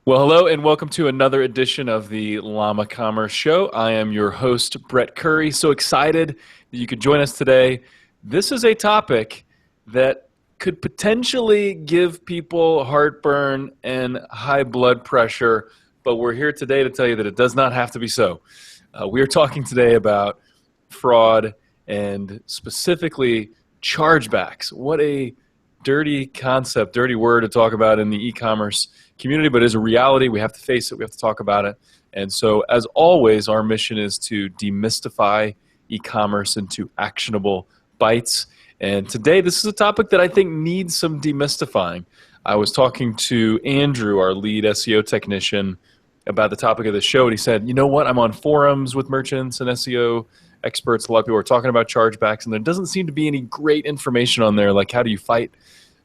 Well, hello and welcome to another edition of the Llama Commerce Show. I am your host, Brett Curry. So excited that you could join us today. This is a topic that could potentially give people heartburn and high blood pressure, but we're here today to tell you that it does not have to be so. We are talking today about fraud and specifically chargebacks. What a dirty concept, dirty word to talk about in the e-commerce community, but it is a reality. We have to face it. We have to talk about it. And so, as always, our mission is to demystify e-commerce into actionable bites. And today, this is a topic that I think needs some demystifying. I was talking to Andrew, our lead SEO technician, about the topic of the show, and he said, you know what, I'm on forums with merchants and SEO experts. A lot of people are talking about chargebacks, and there doesn't seem to be any great information on there, like how do you fight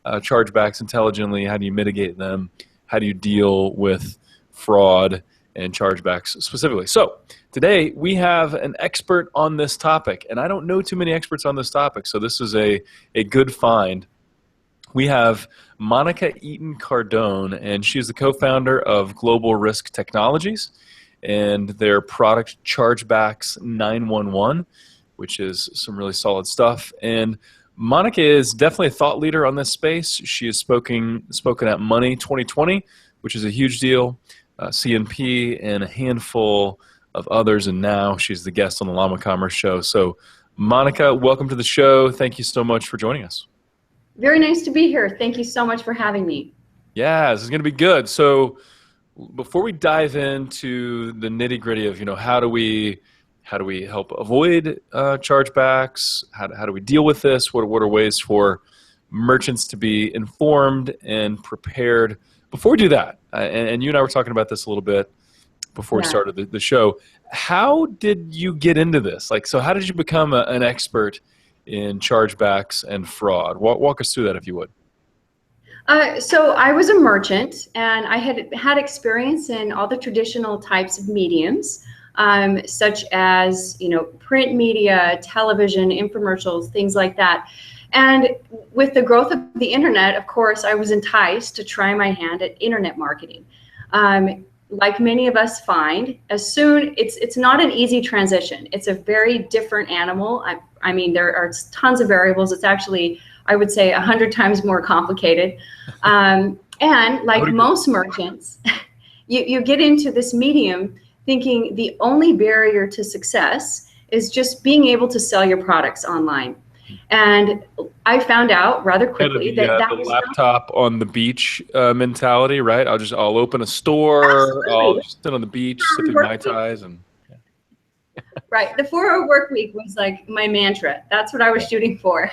chargebacks intelligently, how do you mitigate them, how do you deal with fraud and chargebacks specifically. So today we have an expert on this topic, and I don't know too many experts on this topic, so this is a good find. We have Monica Eaton-Cardone, and she's the co-founder of Global Risk Technologies and their product Chargebacks911, which is some really solid stuff. And Monica is definitely a thought leader on this space. She has spoken at Money 2020, which is a huge deal, CNP, and a handful of others, and now she's the guest on the Llama Commerce Show. So, Monica, welcome to the show. Thank you so much for joining us. Very nice to be here. Thank you so much for having me. Yeah, this is going to be good. So, before we dive into the nitty-gritty of, how do we help avoid chargebacks? How do we deal with this? What are ways for merchants to be informed and prepared? Before we do that, and you and I were talking about this a little bit before we started the show, how did you get into this? So how did you become an expert in chargebacks and fraud? Walk us through that if you would. So I was a merchant, and I had experience in all the traditional types of mediums, such as print media, television, infomercials, things like that. And with the growth of the internet, of course, I was enticed to try my hand at internet marketing. Like many of us find, it's not an easy transition. It's a very different animal. I mean, there are tons of variables. It's actually, I would say, 100 times more complicated. And like most merchants, you get into this medium thinking the only barrier to success is just being able to sell your products online. And I found out rather quickly that the was laptop on the beach mentality, right? I'll open a store, absolutely. I'll just sit on the beach, sipping Mai Tais, and right. The 4-hour work week was like my mantra. That's what I was shooting for.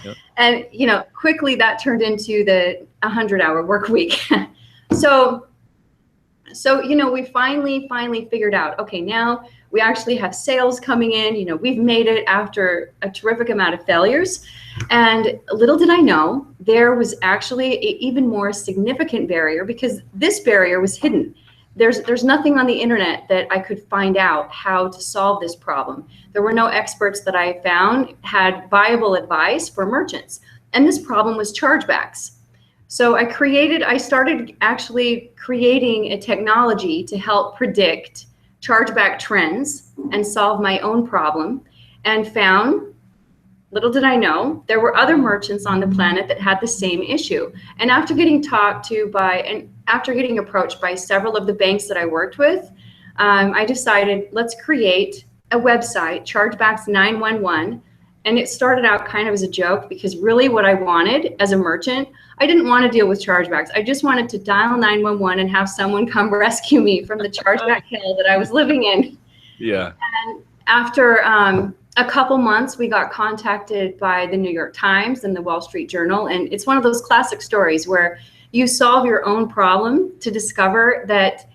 Yep. And quickly that turned into the 100-hour work week. So we finally figured out, okay, now we actually have sales coming in. We've made it after a terrific amount of failures. And little did I know, there was actually an even more significant barrier, because this barrier was hidden. There's nothing on the internet that I could find out how to solve this problem. There were no experts that I found had viable advice for merchants. And this problem was chargebacks. So I started actually creating a technology to help predict chargeback trends and solve my own problem, and found, little did I know, there were other merchants on the planet that had the same issue. And after getting approached by several of the banks that I worked with, I decided, let's create a website, Chargebacks911. And it started out kind of as a joke, because really what I wanted as a merchant, I didn't want to deal with chargebacks. I just wanted to dial 911 and have someone come rescue me from the chargeback hell that I was living in. Yeah. And after a couple months, we got contacted by the New York Times and the Wall Street Journal. And it's one of those classic stories where you solve your own problem to discover that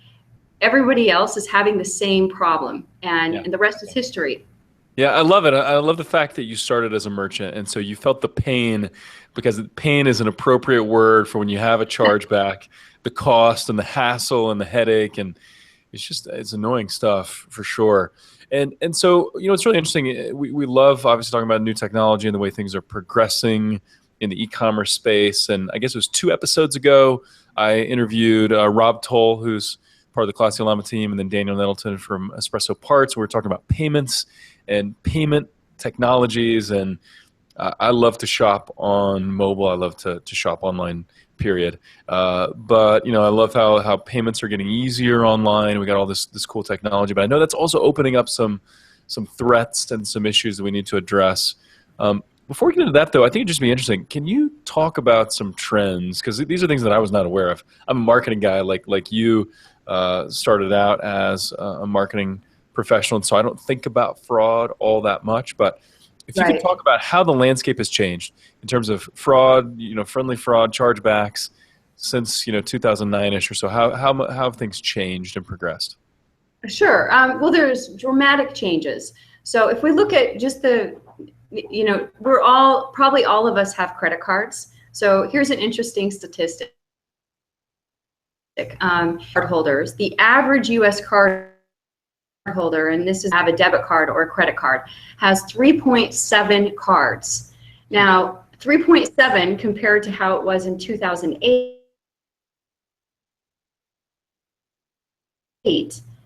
everybody else is having the same problem. And the rest is history. Yeah, I love it. I love the fact that you started as a merchant, and so you felt the pain, because pain is an appropriate word for when you have a chargeback, the cost and the hassle and the headache, and it's annoying stuff for sure. And so it's really interesting. We love obviously talking about new technology and the way things are progressing in the e-commerce space. And I guess it was 2 episodes ago, I interviewed Rob Toll, who's part of the Classy Llama team, and then Daniel Nettleton from Espresso Parts. We were talking about payments and payment technologies. And I love to shop on mobile. I love to shop online, period. But, I love how payments are getting easier online. We got all this cool technology. But I know that's also opening up some threats and some issues that we need to address. Before we get into that, though, I think it'd just be interesting. Can you talk about some trends? Because these are things that I was not aware of. I'm a marketing guy like you, started out as a marketing professional, and so I don't think about fraud all that much. But if you could talk about how the landscape has changed in terms of fraud, friendly fraud, chargebacks, since 2009-ish or so, how have things changed and progressed? Sure. Well, there's dramatic changes. So if we look at just probably all of us have credit cards. So here's an interesting statistic. Cardholders, the average U.S. cardholder, and this is have a debit card or a credit card, has 3.7 cards. Now, 3.7 compared to how it was in 2008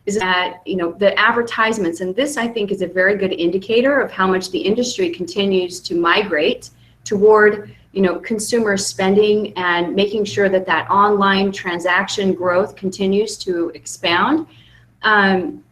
is that, the advertisements, and this I think is a very good indicator of how much the industry continues to migrate toward, consumer spending and making sure that online transaction growth continues to expound.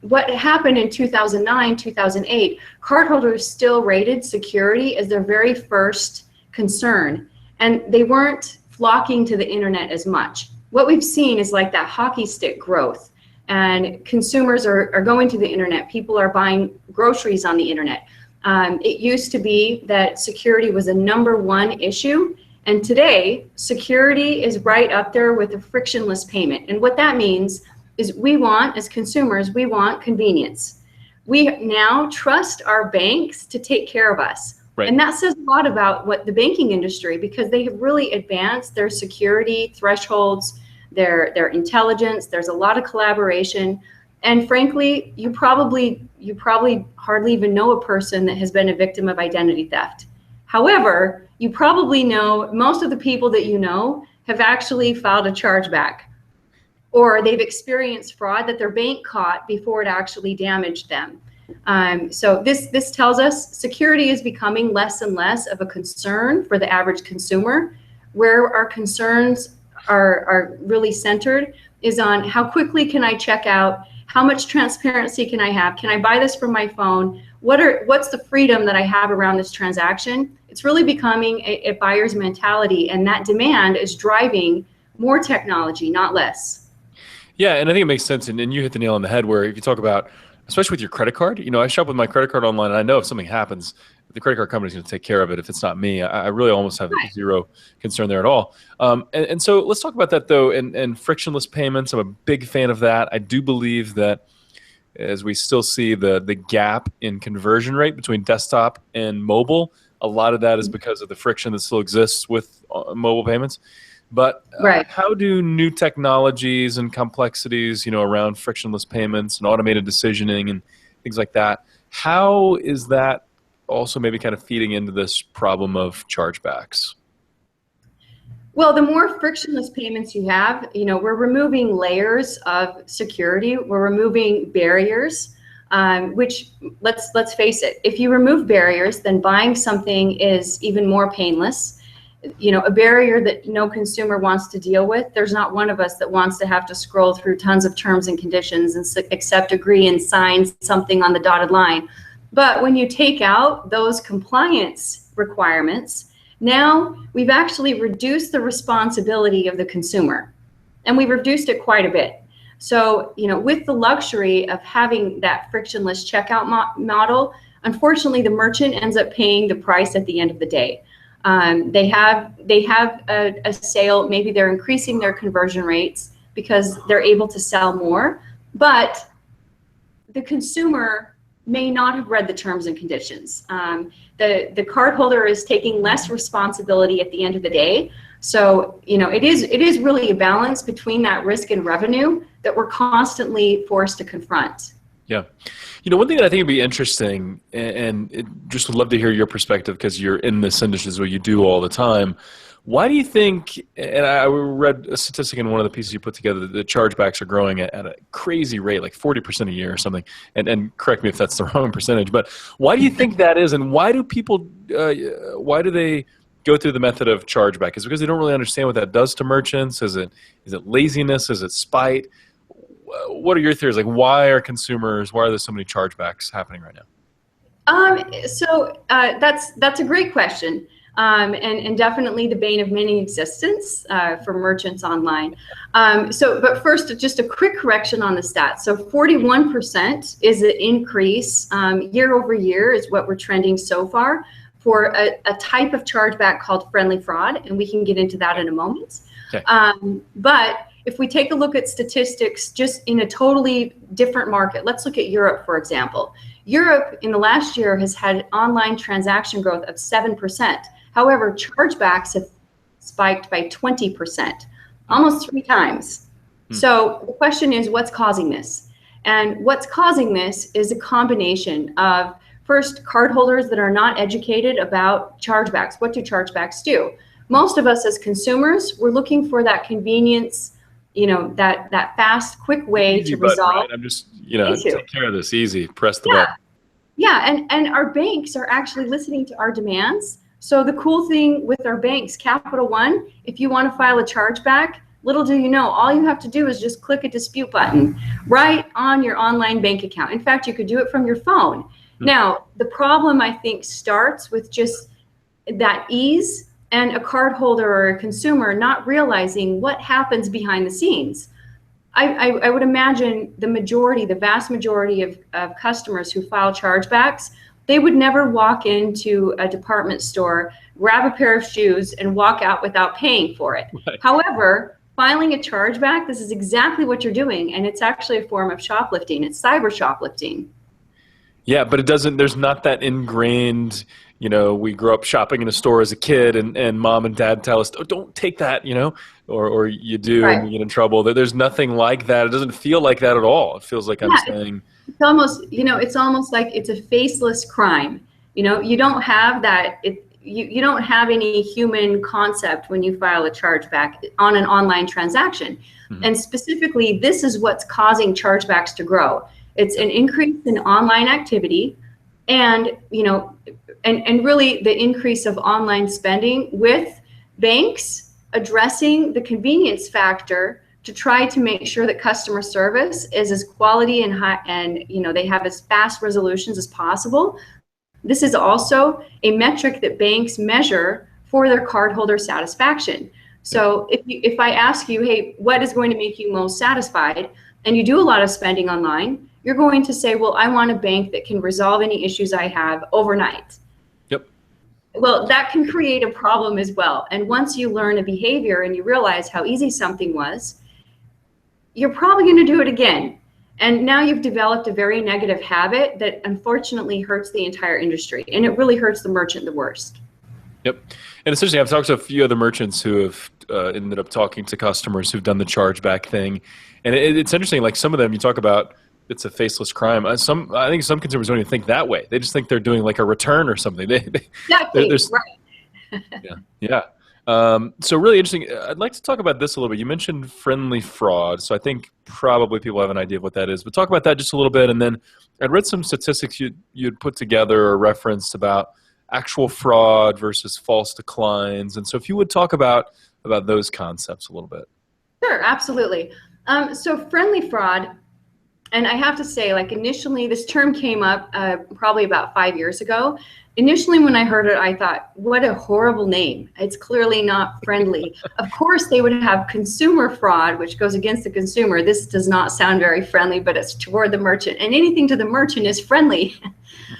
What happened in 2009, 2008, cardholders still rated security as their very first concern, and they weren't flocking to the internet as much. What we've seen is like that hockey stick growth, and consumers are going to the internet. People are buying groceries on the internet. It used to be that security was a #1 issue, and today security is right up there with a frictionless payment. And what that means is as consumers, we want convenience. We now trust our banks to take care of us. Right. And that says a lot about what the banking industry, because they have really advanced their security thresholds, their intelligence. There's a lot of collaboration. And frankly, you probably hardly even know a person that has been a victim of identity theft. However, you probably know most of the people that have actually filed a chargeback, or they've experienced fraud that their bank caught before it actually damaged them. So this tells us security is becoming less and less of a concern for the average consumer. Where our concerns are really centered is on how quickly can I check out, how much transparency can I have, can I buy this from my phone, what's the freedom that I have around this transaction. It's really becoming a buyer's mentality, and that demand is driving more technology, not less. Yeah, and I think it makes sense, and you hit the nail on the head where if you talk about, especially with your credit card, I shop with my credit card online, and I know if something happens, the credit card company is going to take care of it if it's not me. I really almost have zero concern there at all. And so let's talk about that, though, and frictionless payments. I'm a big fan of that. I do believe that as we still see the gap in conversion rate between desktop and mobile, a lot of that is because of the friction that still exists with mobile payments. But how do new technologies and complexities, around frictionless payments and automated decisioning and things like that, how is that also maybe kind of feeding into this problem of chargebacks? Well, the more frictionless payments you have, we're removing layers of security. We're removing barriers, which let's face it, if you remove barriers, then buying something is even more painless. A barrier that no consumer wants to deal with. There's not one of us that wants to have to scroll through tons of terms and conditions and accept, agree, and sign something on the dotted line. But when you take out those compliance requirements, now we've actually reduced the responsibility of the consumer, and we've reduced it quite a bit. So, with the luxury of having that frictionless checkout model, unfortunately, the merchant ends up paying the price at the end of the day. They have a sale, maybe they're increasing their conversion rates because they're able to sell more, but the consumer may not have read the terms and conditions. The cardholder is taking less responsibility at the end of the day. So, it is really a balance between that risk and revenue that we're constantly forced to confront. Yeah. One thing that I think would be interesting, and just would love to hear your perspective because you're in this industry, is what you do all the time. Why do you think, and I read a statistic in one of the pieces you put together, that the chargebacks are growing at a crazy rate, like 40% a year or something, and correct me if that's the wrong percentage, but why do you think that is, and why do people, why do they go through the method of chargeback? Is it because they don't really understand what that does to merchants? Is it laziness? Is it spite? What are your theories? Like, why are there so many chargebacks happening right now? That's a great question. And definitely the bane of many existence for merchants online. But first, just a quick correction on the stats. So 41% is an increase year over year is what we're trending so far for a type of chargeback called friendly fraud, and we can get into that in a moment. Okay. But if we take a look at statistics just in a totally different market, let's look at Europe, for example. Europe in the last year has had online transaction growth of 7%. However, chargebacks have spiked by 20%, almost 3 times. So the question is, what's causing this? And what's causing this is a combination of, first, cardholders that are not educated about chargebacks. What do chargebacks do? Most of us as consumers, we're looking for that convenience, that fast, quick way Easy to button, resolve. right? I'm just, take care of this, easy, press the Yeah. button. Yeah, and our banks are actually listening to our demands. So the cool thing with our banks, Capital One, if you want to file a chargeback, little do you know, all you have to do is just click a dispute button right on your online bank account. In fact, you could do it from your phone. Now, the problem, I think, starts with just that ease and a cardholder or a consumer not realizing what happens behind the scenes. I would imagine the vast majority of customers who file chargebacks, they would never walk into a department store, grab a pair of shoes, and walk out without paying for it. Right. However, filing a chargeback, this is exactly what you're doing, and it's actually a form of shoplifting. It's cyber shoplifting. Yeah, but there's not that ingrained, we grew up shopping in a store as a kid and mom and dad tell us, oh, don't take that, or you do, right, and you get in trouble. There's nothing like that. It doesn't feel like that at all. It feels like I'm saying. It's almost like it's a faceless crime. You don't have that. You don't have any human concept when you file a chargeback on an online transaction. Mm-hmm. And specifically, this is what's causing chargebacks to grow. It's an increase in online activity and really the increase of online spending with banks addressing the convenience factor to try to make sure that customer service is as quality and high, and they have as fast resolutions as possible. This is also a metric that banks measure for their cardholder satisfaction. So if I ask you, hey, what is going to make you most satisfied, and you do a lot of spending online, you're going to say, well, I want a bank that can resolve any issues I have overnight. Yep. Well, that can create a problem as well. And once you learn a behavior and you realize how easy something was, you're probably going to do it again. And now you've developed a very negative habit that unfortunately hurts the entire industry. And it really hurts the merchant the worst. Yep. And essentially, I've talked to a few other merchants who have ended up talking to customers who've done the chargeback thing. And it's interesting, like some of them you talk about, it's a faceless crime. I think some consumers don't even think that way. They just think they're doing like a return or something. Exactly. Right. Yeah. So really interesting. I'd like to talk about this a little bit. You mentioned friendly fraud. So I think probably people have an idea of what that is. But talk about that just a little bit. And then I'd read some statistics you'd put together or referenced about actual fraud versus false declines. And so if you would talk about those concepts a little bit. Sure, absolutely. So friendly fraud, and I have to say, like initially this term came up probably about 5 years ago. Initially when I heard it, I thought, what a horrible name. It's clearly not friendly. Of course, they would have consumer fraud, which goes against the consumer. This does not sound very friendly, but it's toward the merchant. And anything to the merchant is friendly.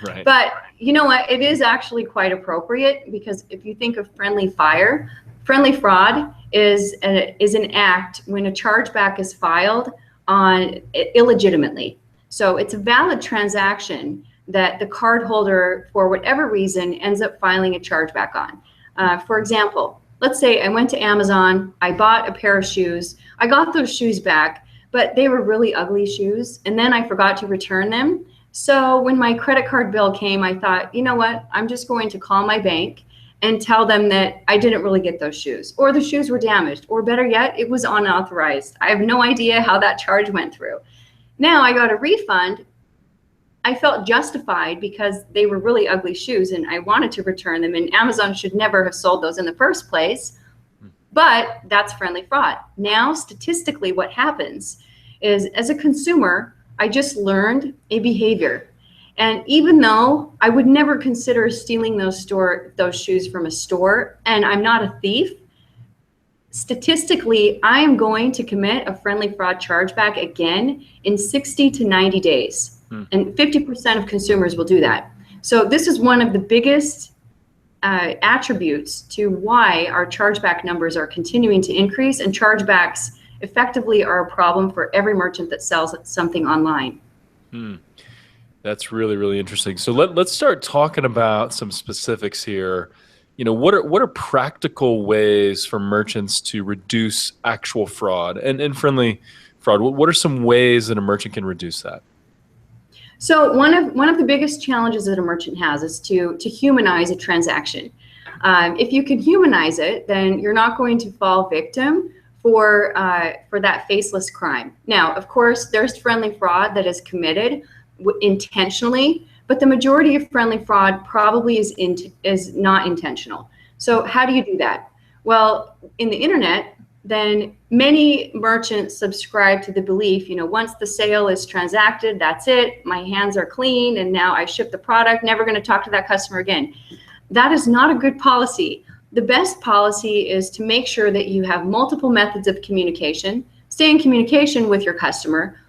Right. But you know what? It is actually quite appropriate because if you think of friendly fire, friendly fraud is an act when a chargeback is filed on illegitimately. So it's a valid transaction that the cardholder, for whatever reason, ends up filing a chargeback on. For example, let's say I went to Amazon, I bought a pair of shoes, I got those shoes back, but they were really ugly shoes. And then I forgot to return them. So when my credit card bill came, I thought, you know what, I'm just going to call my bank and tell them that I didn't really get those shoes, or the shoes were damaged, or better yet, it was unauthorized. I have no idea how that charge went through. Now I got a refund. I felt justified because they were really ugly shoes and I wanted to return them, and Amazon should never have sold those in the first place. But that's friendly fraud. Now, statistically, what happens is, as a consumer, I just learned a behavior. And even though I would never consider stealing those shoes from a store, and I'm not a thief, statistically, I am going to commit a friendly fraud chargeback again in 60 to 90 days. And 50% of consumers will do that. So this is one of the biggest attributes to why our chargeback numbers are continuing to increase, and chargebacks effectively are a problem for every merchant that sells something online. That's really, really interesting. So let's start talking about some specifics here. What are practical ways for merchants to reduce actual fraud and friendly fraud? What are some ways that a merchant can reduce that? So one of the biggest challenges that a merchant has is to humanize a transaction. If you can humanize it, then you're not going to fall victim for that faceless crime. Now, of course, there's friendly fraud that is committed intentionally, but the majority of friendly fraud probably is not intentional. So how do you do that? Well, in the internet, then many merchants subscribe to the belief, once the sale is transacted, that's it, my hands are clean, and now I ship the product, never going to talk to that customer again. That is not a good policy. The best policy is to make sure that you have multiple methods of communication, stay in communication with your customer,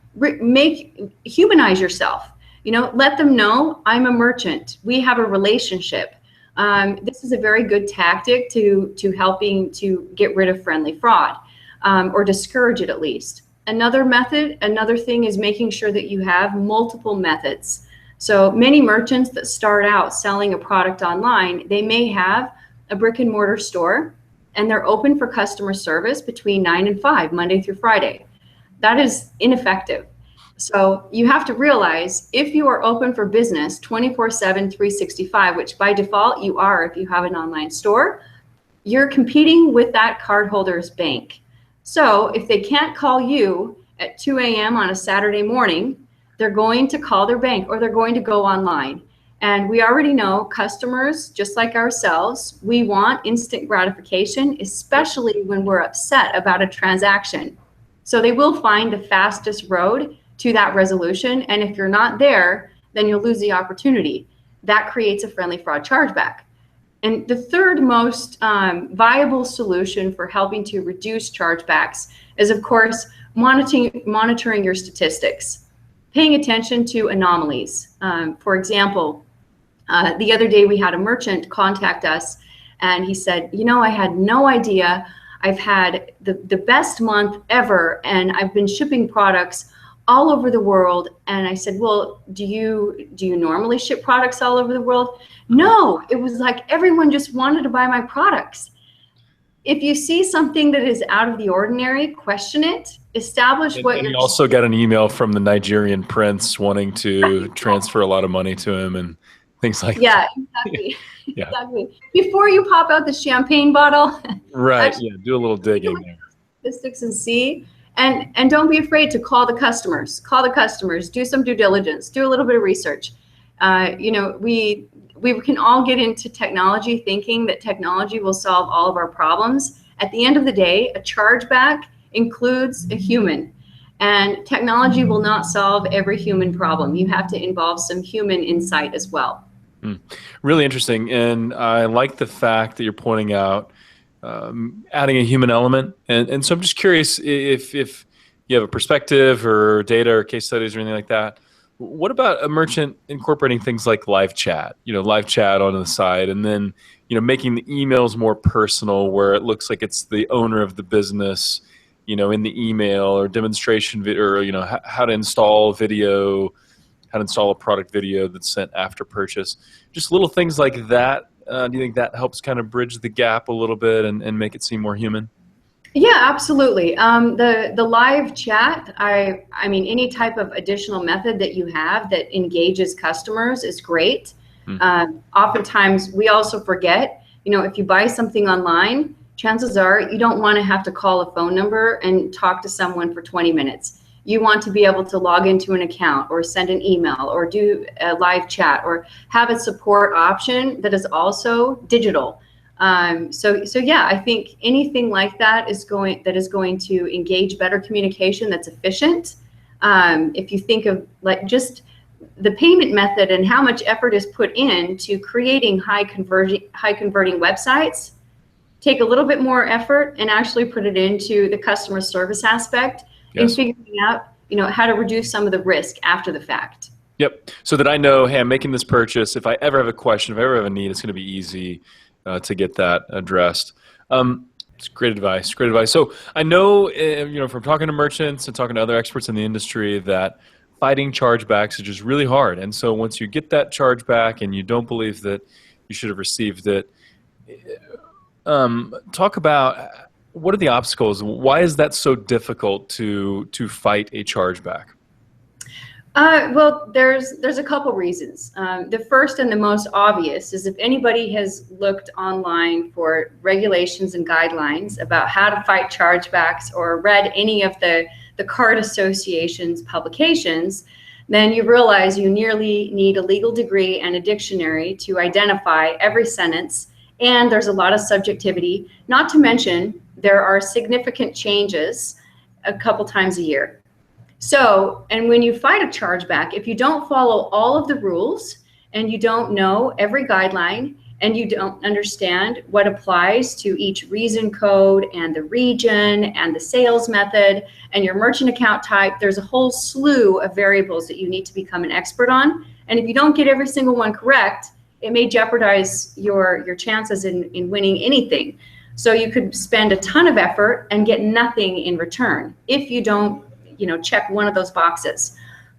humanize yourself. Let them know, I'm a merchant, we have a relationship. This is a very good tactic to helping to get rid of friendly fraud, or discourage it at least. Another thing is making sure that you have multiple methods. So many merchants that start out selling a product online, they may have a brick and mortar store and they're open for customer service between 9 and 5, Monday through Friday. That is ineffective. So you have to realize, if you are open for business 24/7, 365, which by default you are if you have an online store, you're competing with that cardholder's bank. So if they can't call you at 2 a.m. on a Saturday morning, they're going to call their bank or they're going to go online. And we already know customers, just like ourselves, we want instant gratification, especially when we're upset about a transaction. So they will find the fastest road to that resolution. And if you're not there, then you'll lose the opportunity. That creates a friendly fraud chargeback. And the third most viable solution for helping to reduce chargebacks is, of course, monitoring your statistics, paying attention to anomalies. For example, the other day we had a merchant contact us and he said, I had no idea. I've had the best month ever and I've been shipping products all over the world. And I said, well, do you normally ship products all over the world? No, it was like everyone just wanted to buy my products. If you see something that is out of the ordinary, question it, establish what you're... You also got an email from the Nigerian prince wanting to transfer a lot of money to him and things like that. Yeah, exactly. Yeah. Exactly. Before you pop out the champagne bottle, right, actually, do a little digging there. Statistics and see. And don't be afraid to call the customers. Call the customers. Do some due diligence. Do a little bit of research. We can all get into technology thinking that technology will solve all of our problems. At the end of the day, a chargeback includes a human. And technology will not solve every human problem. You have to involve some human insight as well. Really interesting. And I like the fact that you're pointing out adding a human element. And so I'm just curious if you have a perspective or data or case studies or anything like that. What about a merchant incorporating things like live chat, live chat on the side, and then, making the emails more personal where it looks like it's the owner of the business, in the email or demonstration video, or, how to install video, how to install a product video that's sent after purchase. Just little things like that. Do you think that helps kind of bridge the gap a little bit and make it seem more human? Yeah, absolutely. The live chat, I mean, any type of additional method that you have that engages customers is great. Oftentimes, we also forget, if you buy something online, chances are you don't want to have to call a phone number and talk to someone for 20 minutes. You want to be able to log into an account or send an email or do a live chat or have a support option that is also digital. So yeah, I think anything like that is going to engage better communication that's efficient. If you think of like just the payment method and how much effort is put into creating high converting websites, take a little bit more effort and actually put it into the customer service aspect and figuring out, how to reduce some of the risk after the fact. Yep. So that I know, hey, I'm making this purchase. If I ever have a question, if I ever have a need, it's going to be easy to get that addressed. It's great advice. Great advice. So I know, from talking to merchants and talking to other experts in the industry that fighting chargebacks is just really hard. And so once you get that chargeback and you don't believe that you should have received it, talk about what are the obstacles? Why is that so difficult to fight a chargeback? Well, there's a couple reasons. The first and the most obvious is if anybody has looked online for regulations and guidelines about how to fight chargebacks or read any of the card association's publications, then you realize you nearly need a legal degree and a dictionary to identify every sentence, and there's a lot of subjectivity, not to mention there are significant changes a couple times a year. So, and when you fight a chargeback, if you don't follow all of the rules and you don't know every guideline and you don't understand what applies to each reason code and the region and the sales method and your merchant account type, there's a whole slew of variables that you need to become an expert on. And if you don't get every single one correct, it may jeopardize your chances in winning anything. So you could spend a ton of effort and get nothing in return if you don't check one of those boxes.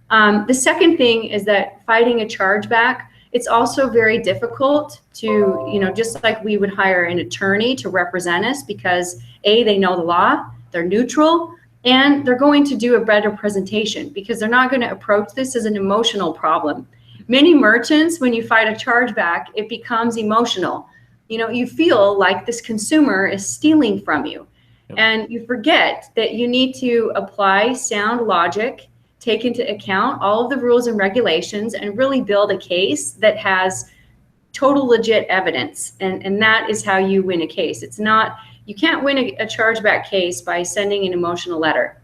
The second thing is that fighting a chargeback, it's also very difficult to, just like we would hire an attorney to represent us because A, they know the law, they're neutral, and they're going to do a better presentation because they're not going to approach this as an emotional problem. Many merchants, when you fight a chargeback, it becomes emotional. You feel like this consumer is stealing from you. And you forget that you need to apply sound logic, take into account all of the rules and regulations, and really build a case that has total legit evidence. And that is how you win a case. It's not, you can't win a chargeback case by sending an emotional letter.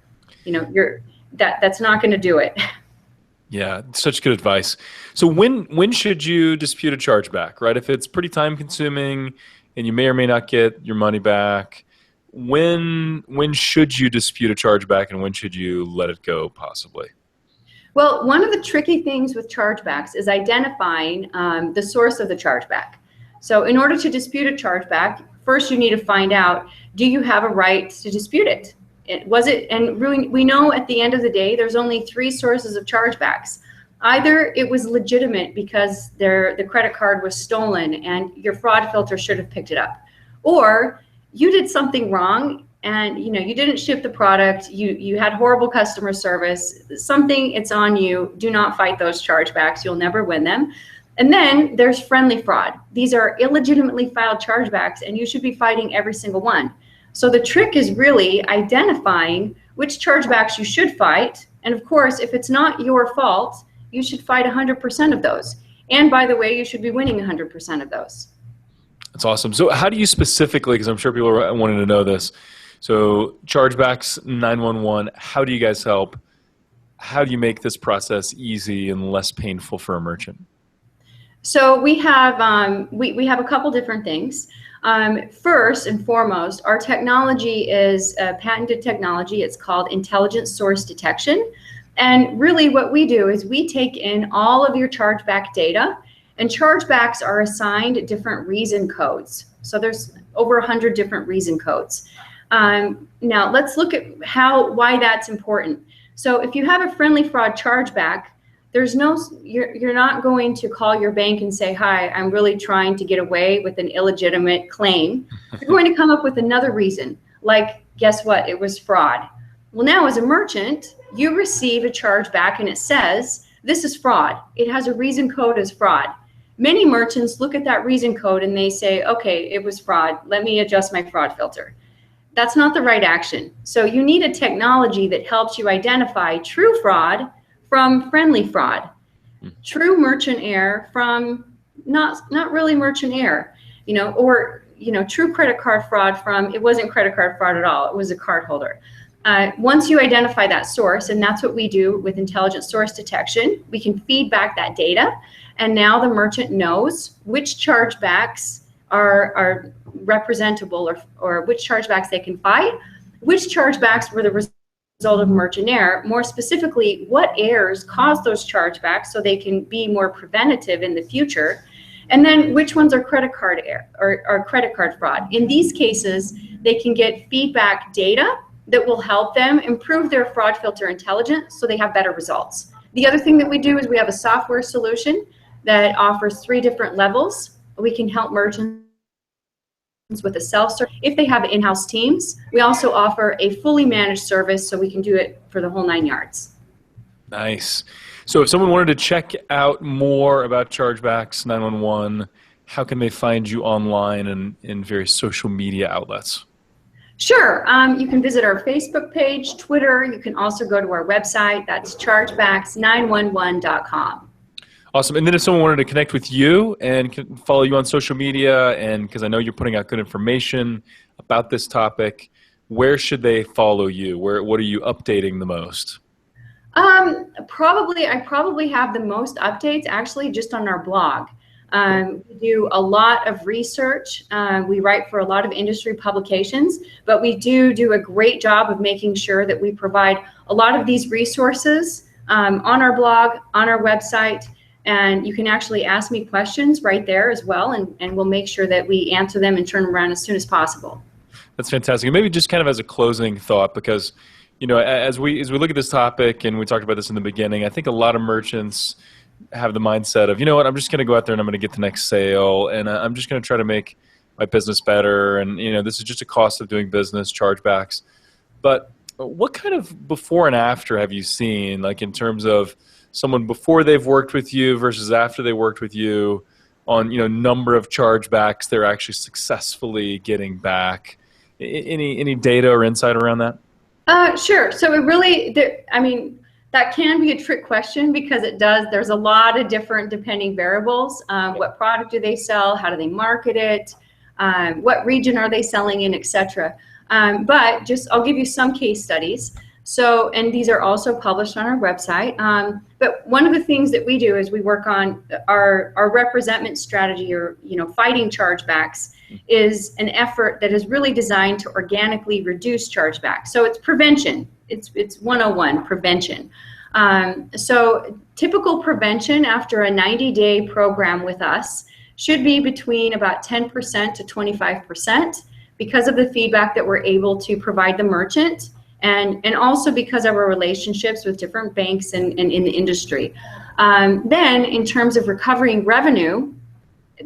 That's not going to do it. Yeah, such good advice. So when should you dispute a chargeback, right? If it's pretty time consuming and you may or may not get your money back, when should you dispute a chargeback and when should you let it go possibly? Well, one of the tricky things with chargebacks is identifying the source of the chargeback. So in order to dispute a chargeback, first you need to find out, do you have a right to dispute it? And we know at the end of the day, there's only 3 sources of chargebacks. Either it was legitimate because the credit card was stolen and your fraud filter should have picked it up, or you did something wrong and you didn't ship the product, you had horrible customer service, it's on you. Do not fight those chargebacks. You'll never win them. And then there's friendly fraud. These are illegitimately filed chargebacks and you should be fighting every single one. So the trick is really identifying which chargebacks you should fight. And of course, if it's not your fault, you should fight 100% of those. And by the way, you should be winning 100% of those. That's awesome. So how do you specifically, because I'm sure people are wanting to know this, so Chargebacks911, how do you guys help? How do you make this process easy and less painful for a merchant? So we have a couple different things. First and foremost, our technology is a patented technology. It's called intelligent source detection. And really what we do is we take in all of your chargeback data, and chargebacks are assigned different reason codes. So there's over 100 different reason codes. Now let's look at why that's important. So if you have a friendly fraud chargeback, you're not going to call your bank and say, hi, I'm really trying to get away with an illegitimate claim. You're going to come up with another reason, like Guess what? It was fraud. Well, now as a merchant, you receive a chargeback and it says, this is fraud. It has a reason code as fraud. Many merchants look at that reason code and they say, okay, it was fraud. Let me adjust my fraud filter. That's not the right action. So you need a technology that helps you identify true fraud from friendly fraud, true merchant error from not really merchant error, or true credit card fraud from it wasn't credit card fraud at all. It was a card holder. Once you identify that source, and that's what we do with intelligent source detection, we can feed back that data, and now the merchant knows which chargebacks are representable or which chargebacks they can fight, which chargebacks were the result of merchant error, more specifically, what errors caused those chargebacks so they can be more preventative in the future, and then which ones are credit card error or credit card fraud. In these cases, they can get feedback data that will help them improve their fraud filter intelligence so they have better results. The other thing that we do is we have a software solution that offers 3 different levels. We can help merchants with a self-serve. If they have in-house teams, we also offer a fully managed service so we can do it for the whole 9 yards. Nice. So if someone wanted to check out more about Chargebacks911, how can they find you online and in various social media outlets? Sure. You can visit our Facebook page, Twitter. You can also go to our website. That's chargebacks911.com. Awesome. And then if someone wanted to connect with you and can follow you on social media, and because I know you're putting out good information about this topic, where should they follow you? What are you updating the most? I probably have the most updates actually just on our blog. We do a lot of research. We write for a lot of industry publications, but we do a great job of making sure that we provide a lot of these resources on our blog, on our website, and you can actually ask me questions right there as well, and we'll make sure that we answer them and turn them around as soon as possible. That's fantastic. And maybe just kind of as a closing thought, because as we look at this topic, and we talked about this in the beginning, I think a lot of merchants have the mindset of, I'm just going to go out there and I'm going to get the next sale, and I'm just going to try to make my business better, and this is just a cost of doing business, chargebacks. But what kind of before and after have you seen, like in terms of someone before they've worked with you versus after they worked with you on number of chargebacks they're actually successfully getting back? Any data or insight around that? Sure. So it really, that can be a trick question because there's a lot of different depending variables. What product do they sell? How do they market it? What region are they selling in, etc. But I'll give you some case studies. So, and these are also published on our website. But one of the things that we do is we work on our representment strategy, or fighting chargebacks, is an effort that is really designed to organically reduce chargebacks. So it's prevention. It's 101, prevention. So typical prevention after a 90-day program with us should be between about 10% to 25% because of the feedback that we're able to provide the merchant, and also because of our relationships with different banks and in the industry. Then in terms of recovering revenue,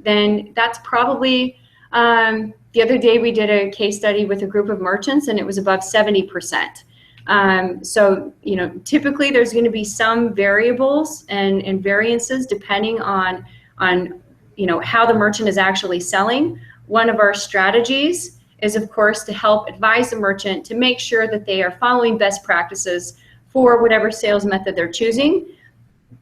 then that's probably, the other day we did a case study with a group of merchants and it was above 70%. So, typically there's going to be some variables and variances depending on how the merchant is actually selling. One of our strategies is, of course, to help advise the merchant to make sure that they are following best practices for whatever sales method they're choosing.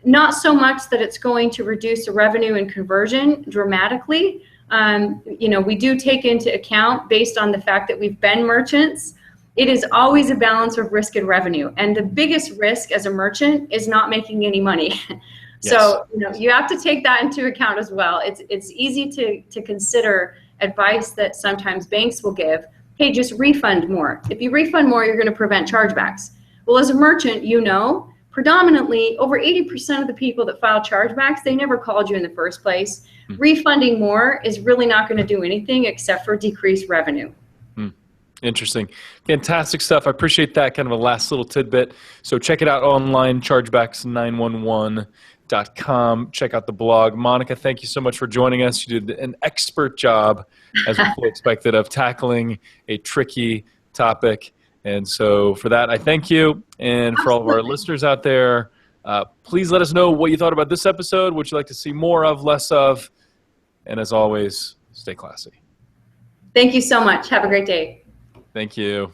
Not so much that it's going to reduce the revenue and conversion dramatically. We do take into account, based on the fact that we've been merchants, it is always a balance of risk and revenue. And the biggest risk as a merchant is not making any money. Yes. So you have to take that into account as well. It's easy to consider advice that sometimes banks will give. Hey, just refund more. If you refund more, you're going to prevent chargebacks. Well, as a merchant, predominantly over 80% of the people that file chargebacks, they never called you in the first place. Refunding more is really not going to do anything except for decrease revenue. Interesting. Fantastic stuff. I appreciate that, kind of a last little tidbit. So check it out online, chargebacks911.com. Check out the blog. Monica, thank you so much for joining us. You did an expert job, as we fully expected, of tackling a tricky topic. And so for that, I thank you. And for all of our listeners out there, please let us know what you thought about this episode, what you'd like to see more of, less of. And as always, stay classy. Thank you so much. Have a great day. Thank you.